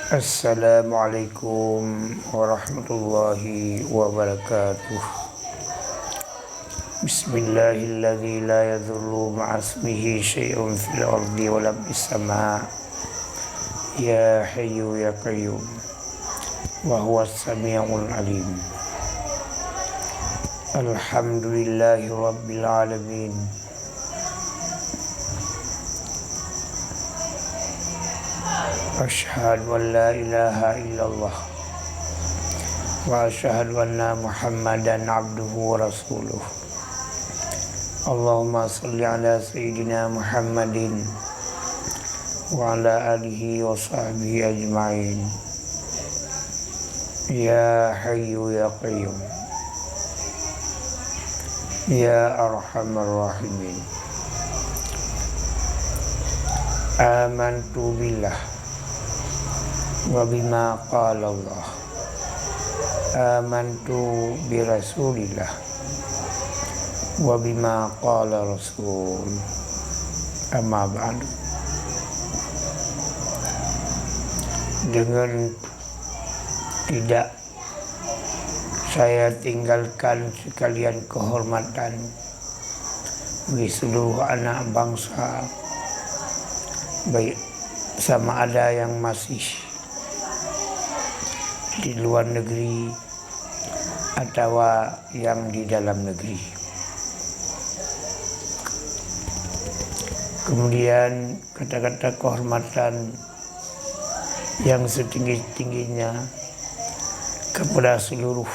Assalamualaikum warahmatullahi wabarakatuh. Bismillahilladzi la yadhurru ma'asmihi syai'un fil ardi wa lam fis sama'. Ya hayyu ya qayyum wa huwas sami'ul alim. Alhamdulillahi rabbil alamin. Asyhadu an la ilaha illallah wa asyhadu anna Muhammadan abduhu wa rasuluh. Allahumma salli ala sayyidina Muhammadin wa ala alihi wa sahbihi ajma'in. Ya hayyu ya qayyum ya arhamar rahimin. Amantu billah wa bima qala Allah. Amantu bi Rasulillah wa bima qala Rasul. Amma ba'du. Dengan tidak saya tinggalkan sekalian kehormatan bagi seluruh anak bangsa, baik sama ada yang masih di luar negeri atau yang di dalam negeri. Kemudian kata-kata kehormatan yang setinggi-tingginya kepada seluruh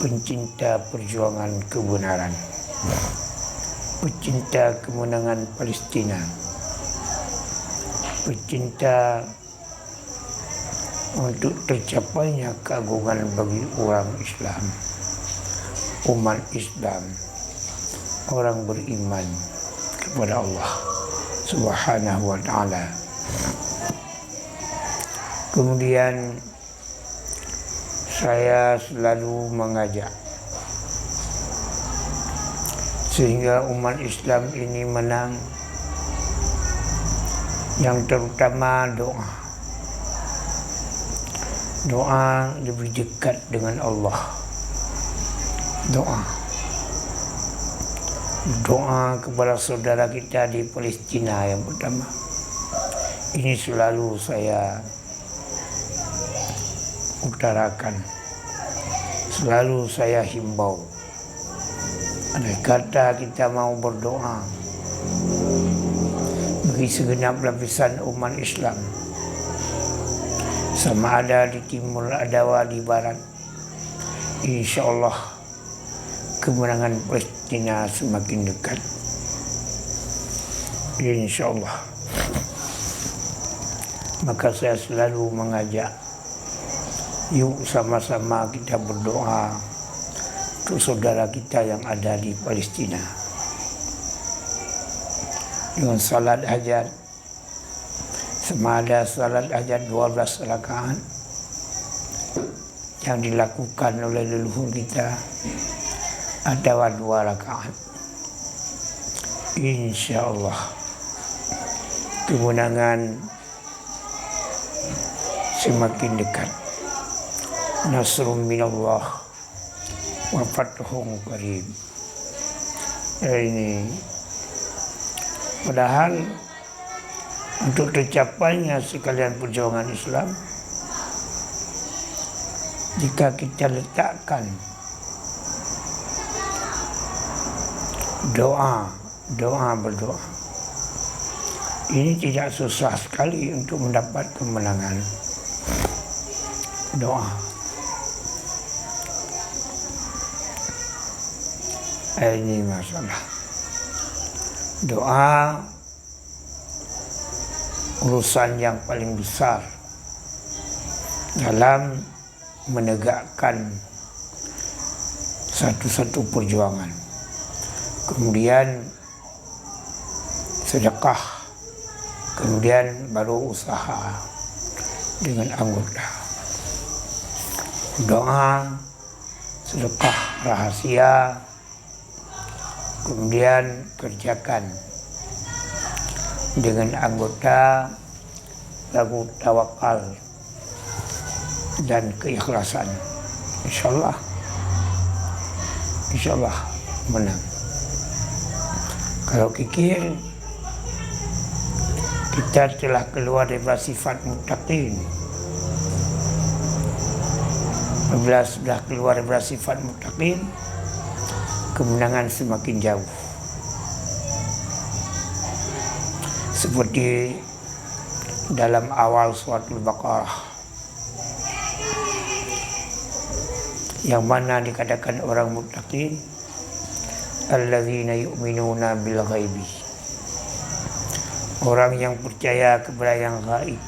pencinta perjuangan kebenaran, pecinta kemenangan Palestina, pecinta untuk tercapainya keagungan bagi orang Islam, umat Islam, orang beriman kepada Allah Subhanahu wa ta'ala. Kemudian saya selalu mengajak sehingga umat Islam ini menang, yang terutama doa lebih dekat dengan Allah. Doa kepada saudara kita di Palestina yang pertama. Ini selalu saya utarakan, selalu saya himbau. Andai kata kita mau berdoa bagi segenap lapisan umat Islam, sama ada di timur atau di barat, insya-Allah kemenangan Palestina semakin dekat. Insya-Allah. Maka saya selalu mengajak, yuk sama-sama kita berdoa untuk saudara kita yang ada di Palestina. Dengan salat hajat, semada salat hajat 12 rakaat yang dilakukan oleh leluhur kita, ada 2 rakaat. InsyaAllah kemenangan semakin dekat. Nasrun minallah wa fathun qarib. Ini padahal untuk tercapainya sekalian perjuangan Islam, jika kita letakkan berdoa, ini tidak susah sekali untuk mendapat kemenangan. Doa. Ini masalah. Doa urusan yang paling besar dalam menegakkan satu-satu perjuangan. Kemudian sedekah, kemudian baru usaha dengan anggota. Doa, sedekah rahasia, kemudian kerjakan dengan anggota lagu tawakal dan keikhlasan. Insyaallah menang. Kalau kikir, kita telah keluar dari sifat muttaqin. Apabila sudah keluar dari sifat muttaqin, kemenangan semakin jauh. Seperti dalam awal surat Al-Baqarah, yang mana dikatakan orang muttaqin, alladzina yu'minuna bil ghaibi, orang yang percaya kepada yang gaib,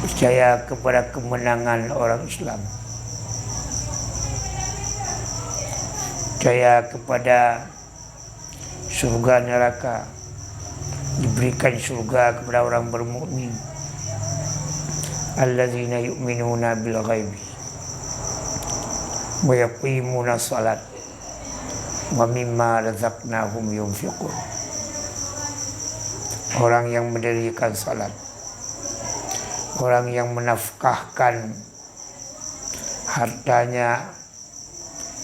percaya kepada kemenangan orang Islam, percaya kepada surga neraka, diberikan surga kepada orang bermukmin. Alladzina yu'minuna bil ghaibi wa yuqimuna shalat wa mimma razaqnahum yunfiqun. Orang yang mendirikan salat, orang yang menafkahkan hartanya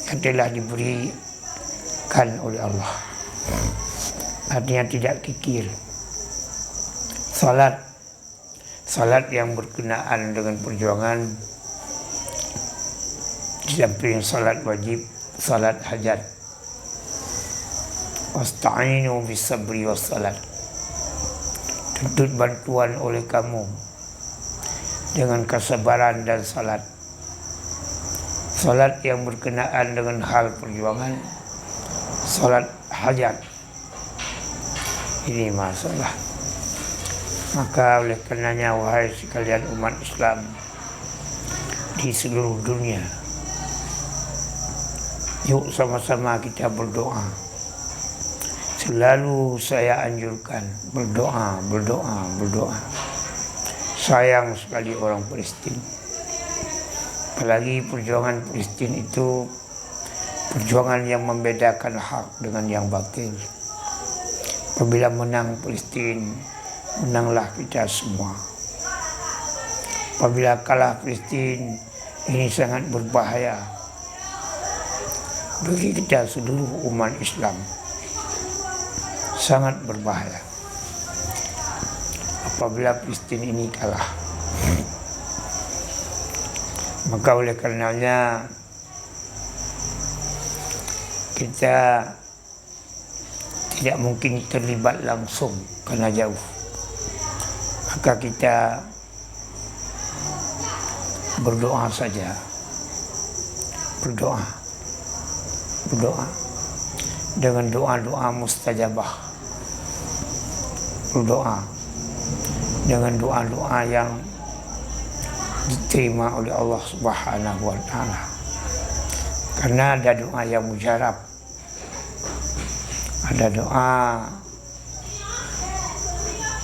yang telah diberikan oleh Allah, artinya tidak kikir. Salat yang berkenaan dengan perjuangan, di samping salat wajib, salat hajat. Wasta'inu bis sabri was salat, tuntut bantuan oleh kamu dengan kesabaran dan salat. Salat yang berkenaan dengan hal perjuangan, salat hajat, ini masalah. Maka oleh karenanya, wahai sekalian umat Islam di seluruh dunia, yuk sama-sama kita berdoa. Selalu saya anjurkan berdoa. Sayang sekali orang Palestina. Apalagi perjuangan Palestina itu perjuangan yang membedakan hak dengan yang batil. Apabila menang Palestina, menanglah kita semua. Apabila kalah Palestina, ini sangat berbahaya bagi kita seluruh umat Islam. Sangat berbahaya apabila Palestina ini kalah. Maka oleh karenanya kita tidak mungkin terlibat langsung karena jauh. Maka kita berdoa saja. Berdoa dengan doa-doa mustajabah. Berdoa dengan doa-doa yang diterima oleh Allah Subhanahu wa Ta'ala. Karena ada doa yang mujarab, ada doa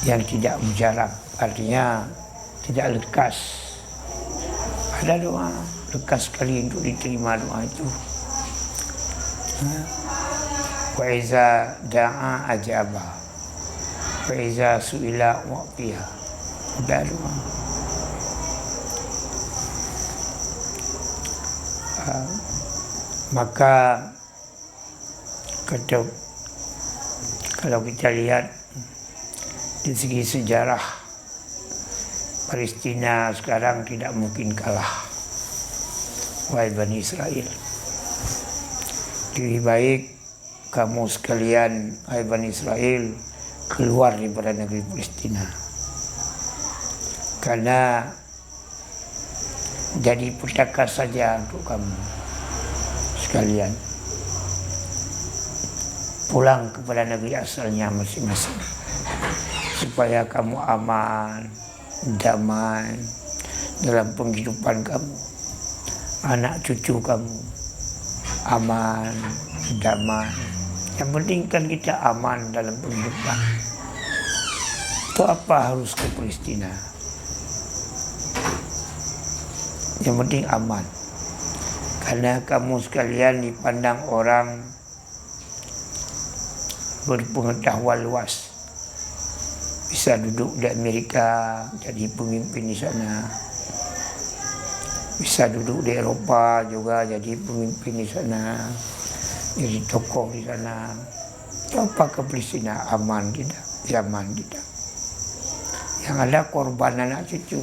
yang tidak mujarab, artinya tidak lekas. Ada doa lekas sekali untuk diterima doa itu. Wa iza da'a ajaba, wa iza su'ila wa'tiha. Ada doa. Maka kalau kita lihat di segi sejarah, Palestina sekarang tidak mungkin kalah, wahai Bani Israel. Lebih baik kamu sekalian, wahai Bani Israel, keluar daripada negeri Palestina, karena jadi petaka saja untuk kamu sekalian. Pulang kepada negeri asalnya masing-masing, supaya kamu aman, damai dalam penghidupan kamu, anak cucu kamu aman, damai. Yang penting kan kita aman dalam penghidupan. Itu apa harus ke Palestina? Yang penting aman. Karena kamu sekalian dipandang orang berpengetahuan luas, bisa duduk di Amerika jadi pemimpin di sana, bisa duduk di Eropa juga jadi pemimpin di sana, jadi tokoh di sana. Apa ke Palestina? Aman tidak? Zaman tidak. Yang ada korban anak cucu.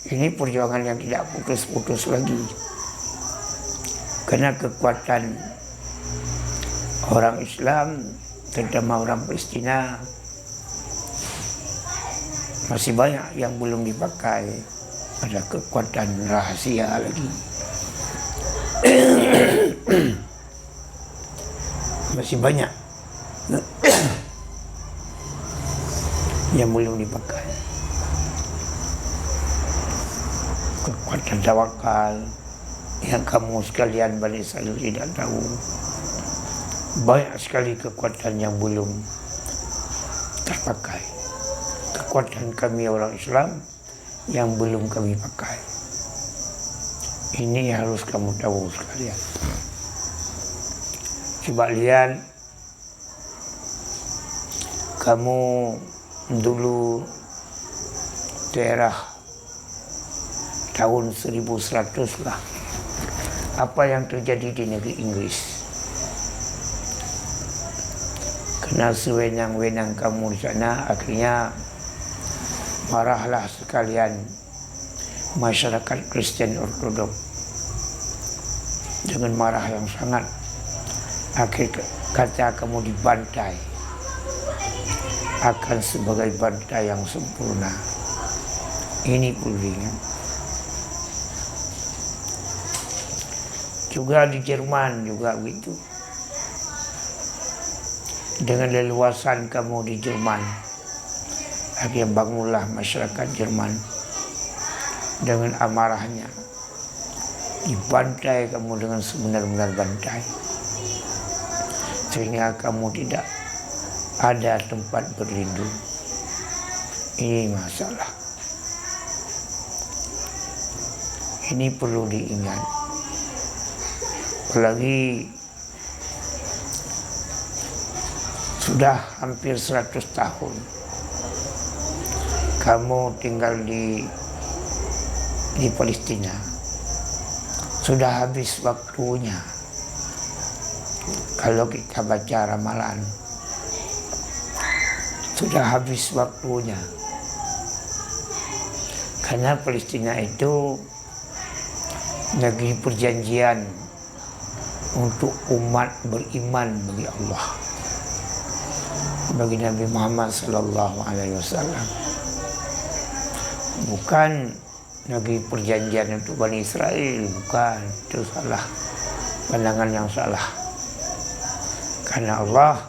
Ini perjuangan yang tidak putus-putus lagi. Karena kekuatan orang Islam, terutama orang Palestina, masih banyak yang belum dipakai. Ada kekuatan rahasia lagi. Masih banyak yang belum dipakai. Kekuatan tawakal yang kamu sekalian Bani Israil tidak tahu. Banyak sekali kekuatan yang belum terpakai. Kekuatan kami orang Islam yang belum kami pakai. Ini harus kamu tahu sekalian. Coba lihat, kamu dulu daerah tahun 1100 lah. Apa yang terjadi di negeri Inggris? Karena sewenang-wenang kamu di sana, akhirnya marahlah sekalian masyarakat Kristen Ortodok dengan marah yang sangat. Akhir kata kamu dibantai, akan sebagai bantai yang sempurna. Ini perlu diingat. Juga di Jerman juga begitu. Dengan leluasan kamu di Jerman, akhirnya bangunlah masyarakat Jerman dengan amarahnya. Dibantai kamu dengan sebenar-benar bantai, sehingga kamu tidak ada tempat berlindung. Ini masalah. Ini perlu diingat. Apalagi sudah hampir 100 tahun kamu tinggal di Palestina. Sudah habis waktunya. Kalau kita baca ramalan, sudah habis waktunya. Karena Palestina itu negeri perjanjian untuk umat beriman bagi Allah, bagi Nabi Muhammad SAW. Bukan negeri perjanjian untuk Bani Israel, bukan. Itu salah, pandangan yang salah. Karena Allah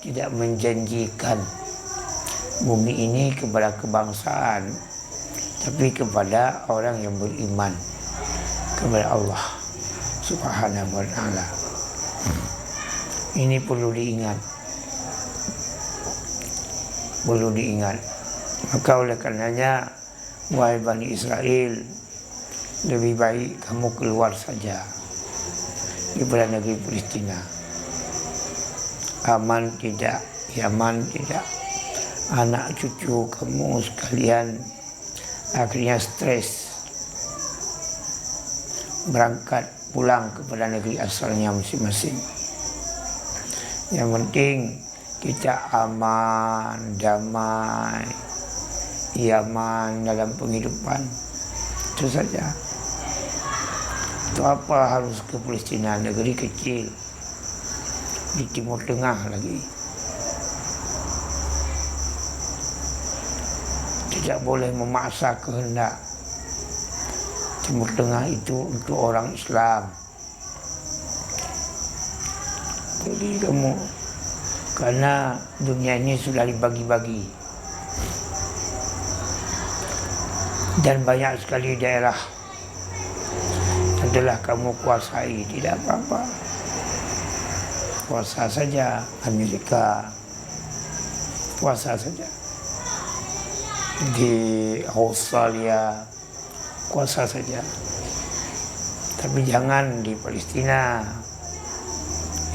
tidak menjanjikan bumi ini kepada kebangsaan, tapi kepada orang yang beriman kepada Allah Subhanahu wa ta'ala. Ini perlu diingat. Perlu diingat. Maka oleh karenanya, wahai Bani Israel, lebih baik kamu keluar saja daripada negeri Palestina. Aman tidak, Yaman tidak. Anak cucu kamu sekalian akhirnya stres, berangkat pulang kepada negeri asalnya masing-masing. Yang penting kita aman, damai, Yaman dalam penghidupan. Itu saja. Itu apa harus ke Palestina, negeri kecil di Timur Tengah lagi. Tidak boleh memaksa kehendak. Timur Tengah itu untuk orang Islam. Jadi kamu, karena dunia ini sudah dibagi-bagi dan banyak sekali daerah adalah kamu kuasai, tidak apa-apa. Kuasa saja Amerika, kuasa saja di Australia, kuasa saja. Tapi jangan di Palestina.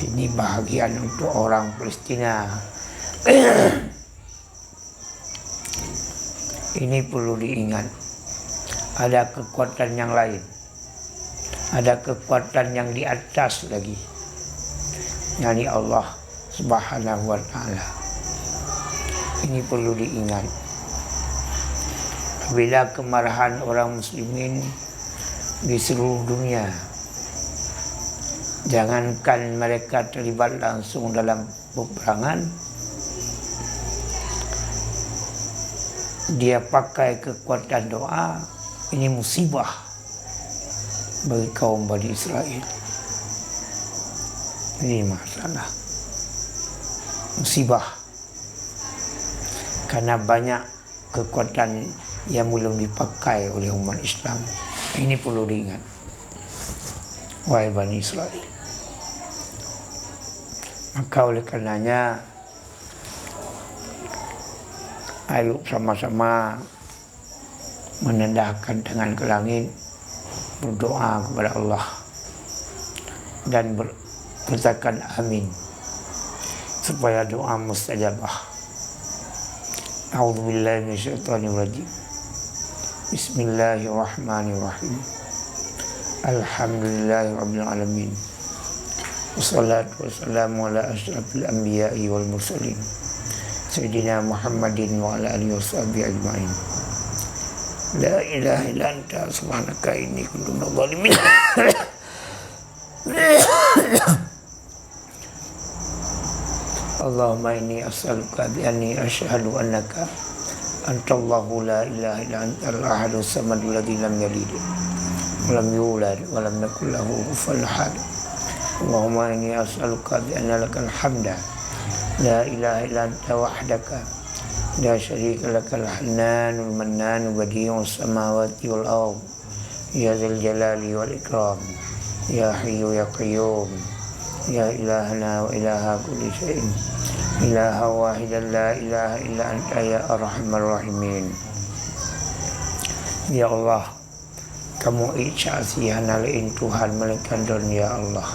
Ini bahagian untuk orang Palestina. Ini perlu diingat. Ada kekuatan yang lain. Ada kekuatan yang di atas lagi. Yani Allah Subhanahu wa ta'ala. Ini perlu diingat. Bila kemarahan orang muslimin di seluruh dunia, jangankan mereka terlibat langsung dalam peperangan, dia pakai kekuatan doa, ini musibah bagi kaum Bani Israel. Ini masalah, musibah, karena banyak kekuatan yang belum dipakai oleh umat Islam. Ini perlu diingat, wahai Bani Israel. Maka oleh karenanya, ayo sama-sama menendahkan tangan ke langit, berdoa kepada Allah dan berkatakan amin supaya doa mustajabah. A'udzubillahi minasyaitonirrajim. Bismillahirrahmanirrahim. Alhamdulillahirabbil alamin. Wassalatu wassalamu ala asyrafil anbiya'i wal mursalin. Sayyidina Muhammadin wa ala alihi washabihi ajma'in. La ilaha illa anta subhanaka inni kuntu minadh dhalimin. Allahumma inni as'aluka bi anni asyhadu annaka antallahu la ilaha illa antal ahadus samadul ladzi lam yalid wa lam yulad wa lam yakul lahu kufuwan ahad. Allahumma inni as'aluka bi anna lakal hamda la ilaha illa anta wahdaka la syarika lakal hannanul mannanu badi'us samawati wal ardh ya dzal jalali wal ikram ya hayyu ya qayyum ya ilahana wa ilaha kulli syai'in ilaha wahidan la ilaha illa anta ya arhamar rahimin. Ya Allah, kamu ikhlas hanalain Tuhan melainkan dan ya Allah,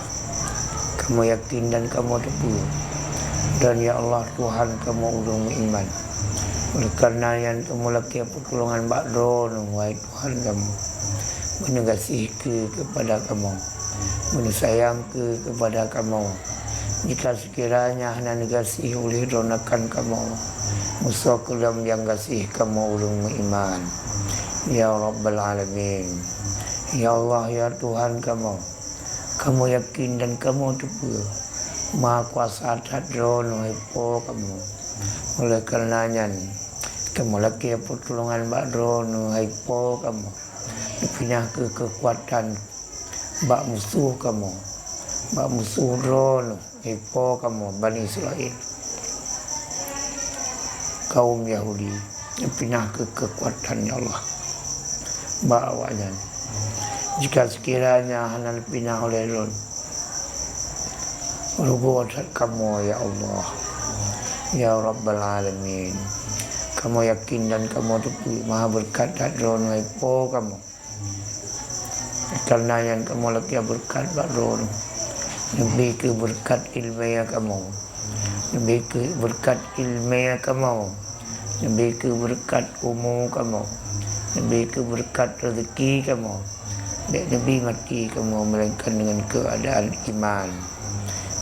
kamu yakin dan kamu teguh, dan ya Allah Tuhan kamu ulung iman. Oleh karena yang kamu laki pertolongan bakdon, wahai Tuhan kamu menegasi kepada kamu, menisayang kepada kamu. Jika sekiranya hanya negasi oleh donakan kamu, musuh kelam yang kasih kamu ulung iman. Ya Rabbal Alamin. Ya Allah, ya Tuhan kamu yakin dan kamu teguh, Maha Kuasa Tadron Hepo kamu. Oleh karenanya kamu laki pertolongan bakdron Hepo kamu, dipindah ke kekuatan bak musuh kamu, bak musuh drone Hepo kamu Bani Israel, kaum Yahudi, dipindah ke kekuatan ya Allah bawanya. Jika sekiranya hanya dipindah oleh Ron, berbuat kamu ya Allah, ya Rabbal Alamin. Kamu yakin dan kamu teguh, Maha berkat Ron Hepo kamu. Karena yang kamu lagi berkat Ron, lebih ke berkat ilmiah kamu, lebih ke berkat ilmiah kamu, lebih ke berkat umum kamu, lebih ke berkat rezeki kamu. Baik Nabi mati kamu melainkan dengan keadaan iman.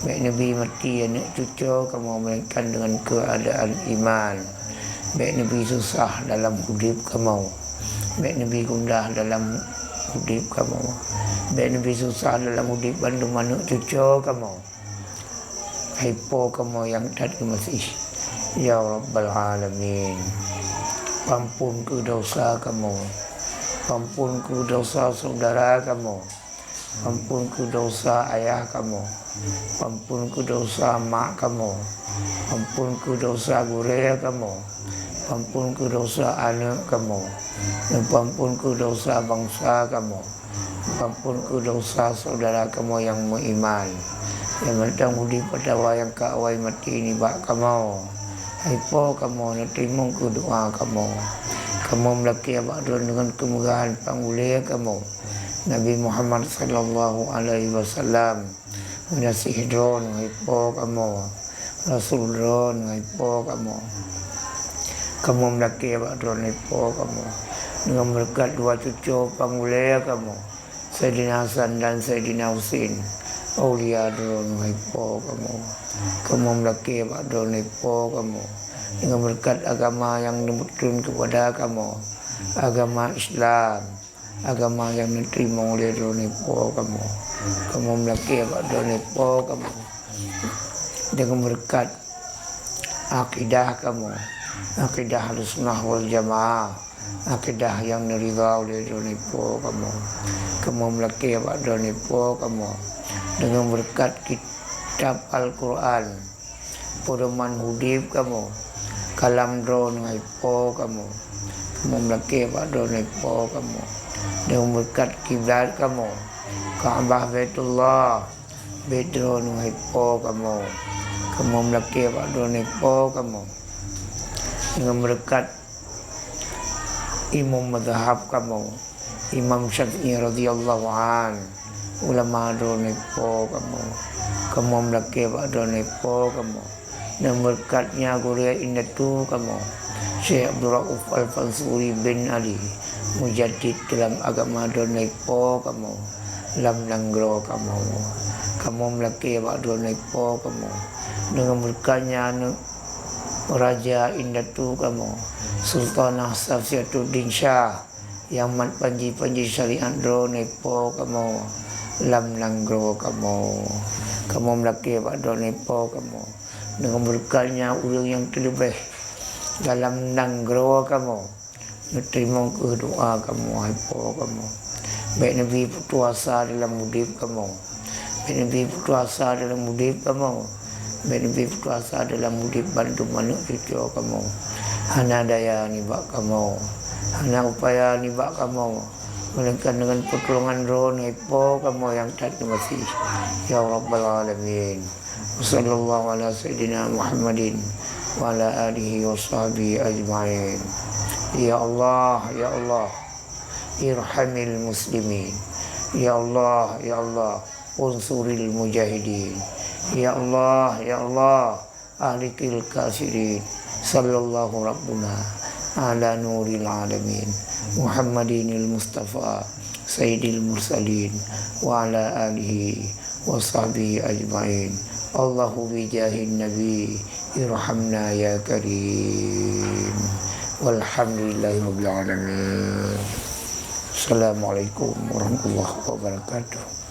Baik Nabi mati anak cucu kamu melainkan dengan keadaan iman. Baik Nabi susah dalam hidup kamu, baik Nabi gundah dalam hidup kamu, baik Nabi susah dalam hidup bandu anak cucu kamu. Hepo kamu yang tadi masih ya Rabbal Alamin. Ampun ke dosa kamu, ampun ke dosa saudara kamu, ampun ke dosa ayah kamu, ampun ke dosa mak kamu, ampun ke dosa guru kamu, ampun ke dosa anak kamu, ampun ke dosa bangsa kamu, ampun ke dosa saudara kamu yang beriman, yang mentang budi pada wayang kawai mati ini bak kamu. Hepo kamu terima ke doa kamu. Kamu melaki abadun dengan kemudahan panggulia kamu. Nabi Muhammad sallallahu alaihi wasallam Minasih drone ipo kamu, Rasul drone ipo kamu melaki abak drone ipo kamu. Dengan berkat dua cucu panggulaya kamu, Sayyidina Hasan dan Sayyidina Husin, Aulia drone ipo kamu melaki abak drone ipo kamu. Dengan berkat agama yang diturun kepada kamu, agama Islam, agama yang diterima oleh drone ipo kamu melaki abak drone ipo kamu. Dengan berkat akidah kamu, akidah Ahlussunnah wal Jamaah, akidah yang diridha oleh donipo kamu melaki abak donipo kamu. Dengan berkat kitab Al-Quran, pedoman hudib kamu, kalam drone ngaipo kamu melaki abak donipo kamu. Dengan berkat kiblat kamu, Ka'bah Baitullah, Bedron ngaipo kamu melaki abak donipo kamu. Dengan berkat imam mazhab kamu, Imam Syafi'i radhiyallahu an, ulama donipo kamu melaki abak donipo kamu. Dan berkatnya Guria Indatu kamu, Syekh Abdul Rauf Al-Fansuri bin Ali, mujaddid dalam agama donipo kamu, lam nanggro kamu melaki abak donipo kamu. Dengan berkatnya Raja Indatu kamu, Sultanah Safiatuddin Shah, yang mat panji syariat donipo kamu, lam nanggro kamu melaki abak donipo kamu. Dengan berkatnya ulung yang terlebih dalam nanggro kamu, terima ke doa kamu haipo kamu. Baik Nabi puasa dalam mudib kamu, baik Nabi puasa dalam mudib kamu, baik Nabi puasa dalam mudib bantu manuk cucu kamu. Hana daya nibak kamu, hana upaya nibak kamu, melainkan dengan pertolongan roh haipo kamu yang tak masih. Ya Rabbal Alamin. Wassallallahu ala Sayyidina Muhammadin wa ala alihi wa sahbihi ajma'in. Ya Allah, ya Allah, irhamil muslimin. Ya Allah, ya Allah, unsuril mujahidin. Ya Allah, ya Allah, ahlikil kafirin. Sallallahu Rabbuna ala nuril alamin, Muhammadinil Mustafa Sayyidil Mursalin wa ala alihi wa sahbihi ajma'in. Allahu bijahin Nabi irhamna ya karim. Walhamdulillahi rabbil alamin. Assalamualaikum warahmatullahi wabarakatuh.